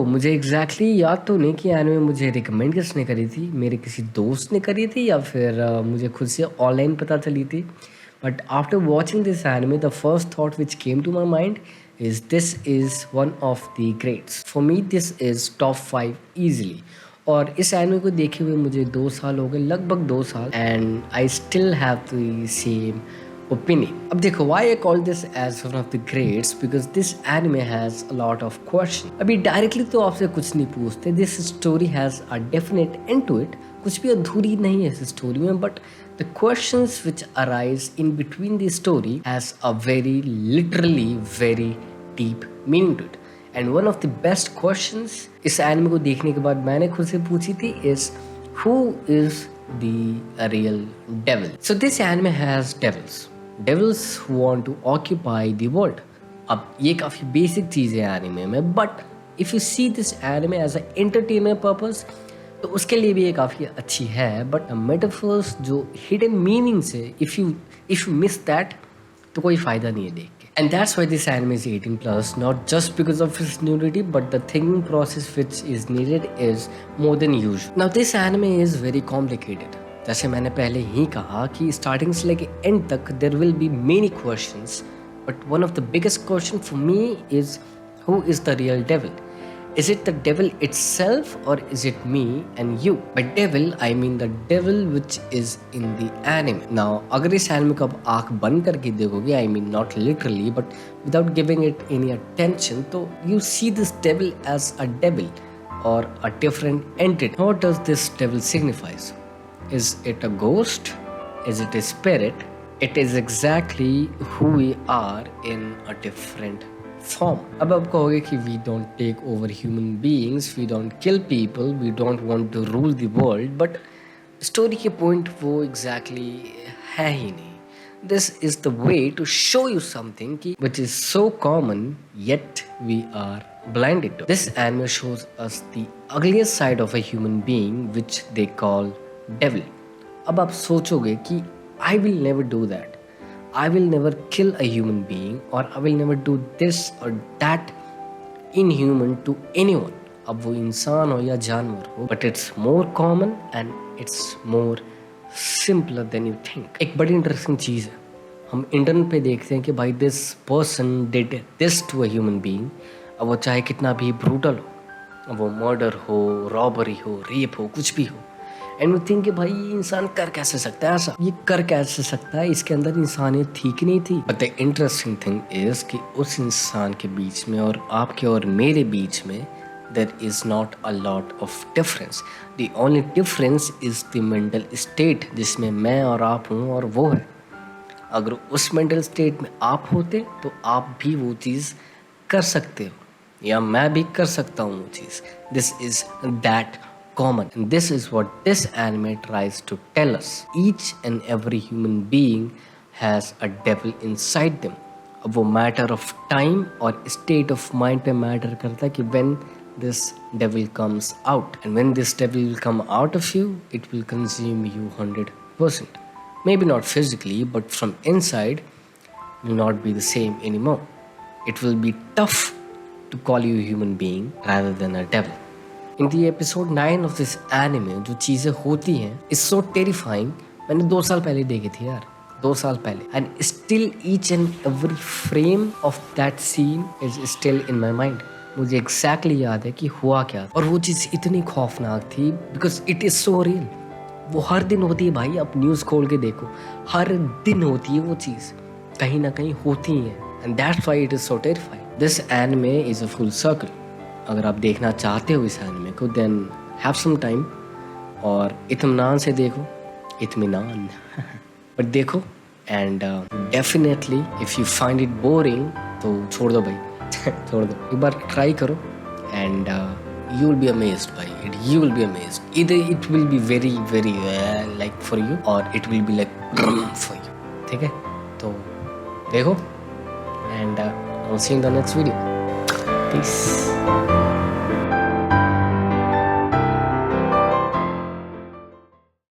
मुझे याद तो नहीं कि एनिमे मुझे रिकमेंड किसने करी थी, मेरे किसी दोस्त ने करी थी या फिर मुझे खुद से ऑनलाइन पता चली थी। But after watching this anime the first thought which came to my mind is this is one of the greats for me. This is top 5 easily. और इस एनिमे को देखे हुए मुझे 2 साल हो गए, लगभग 2 साल, and I still have the same opinion. अब देखो, why I call this as one of the greats, because this anime has a lot of question. अभी डायरेक्टली तो आपसे कुछ नहीं पूछते, this story has a definite end to it. कुछ भी अधूरी नहीं है इस स्टोरी में, but the questions which arise in between the story has a very literally very deep meaning to it. And one of the best questions इस anime को देखने के बाद मैंने खुद से पूछी थी is who is the real devil? So this anime has devils who want to occupy the world. अब ये काफ़ी बेसिक चीज़ है एनिमे में, but if you see this anime as a entertainment purpose तो उसके लिए भी ये काफ़ी अच्छी है। बट मेटाफर्स जो हिडन मीनिंग्स है, इफ़ यू मिस दैट तो कोई फ़ायदा नहीं है देख के। And that's why this anime is 18+, not just because of its nudity but the thinking process which is needed is more than usual. Now this anime is very complicated. जैसे मैंने पहले ही कहा कि स्टार्टिंग से लेके एंड तक there will be many questions, but one of the biggest question for me is who is the real devil? Is it the devil itself or is it me and you? By devil, I mean the devil which is in the anime. Now, अगर इस anime को आप आँख बंद करके देखोगे, I mean not literally, but without giving it any attention, तो you see this devil as a devil or a different entity. What does this devil signifies? Is it a ghost? Is it a spirit? It is exactly who we are in a different form. अब आप कहोगे कि we don't take over human beings, we don't kill people, we don't want to rule the world, but story के point वो exactly है ही नहीं. This is the way to show you something which is so common yet we are blinded to. This anime shows us the ugliest side of a human being which they call devil. अब आप सोचोगे कि I will never do that. I will never kill a human being or I will never do this or that inhuman to anyone. अब वो इंसान हो या जानवर हो, but it's more common and it's more simpler than you think. एक बड़ी interesting चीज़ है, हम इंटरनेट पे देखते हैं कि भाई this person did this to a human being. अब वो चाहे कितना भी ब्रूटल हो, अब वो मर्डर हो, रॉबरी हो, रेप हो, कुछ भी हो, एंड वी थिंक कि भाई ये इंसान कर कैसे सकता है ऐसा, ये कर कैसे सकता है, इसके अंदर इंसानियत थी कि नहीं थी। But the interesting thing is कि उस इंसान के बीच में और आपके और मेरे बीच में there is not a lot of difference. The only difference is the mental state जिसमें मैं और आप हूँ और वो है। अगर उस मेंटल स्टेट में आप होते तो आप भी वो चीज़ कर सकते हो या मैं भी कर सकता हूँ वो चीज़। This is that common, and this is what this anime tries to tell us. Each and every human being has a devil inside them. अब वो matter of time और state of mind पे matter करता है कि when this devil comes out, and when this devil will come out of you, it will consume you 100%. Maybe not physically, but from inside will not be the same anymore. It will be tough to call you a human being rather than a devil. In the episode 9 of this anime जो चीज़ें होती हैं is so terrifying. मैंने 2 साल पहले देखी थी यार, 2 साल पहले, and still each and every frame of that scene is still in my mind. मुझे exactly याद है कि हुआ क्या था, और वो चीज़ इतनी खौफनाक थी because it is so real. वो हर दिन होती है भाई, आप न्यूज़ खोल के देखो, हर दिन होती है वो चीज़, कहीं ना कहीं होती है, and that's why it is so terrifying. This anime is a full circle. अगर आप देखना चाहते हो इस एनिमे को देन हैव सम टाइम और इत्मीनान से देखो, इत्मीनान बट देखो, and definitely if you find it boring तो छोड़ दो भाई छोड़ दो, एक बार ट्राई करो and you will be amazed by it. You will be amazed. Either it will be very very like for you or it will be like for you. ठीक है, तो देखो and I'll see you in the next video. Peace.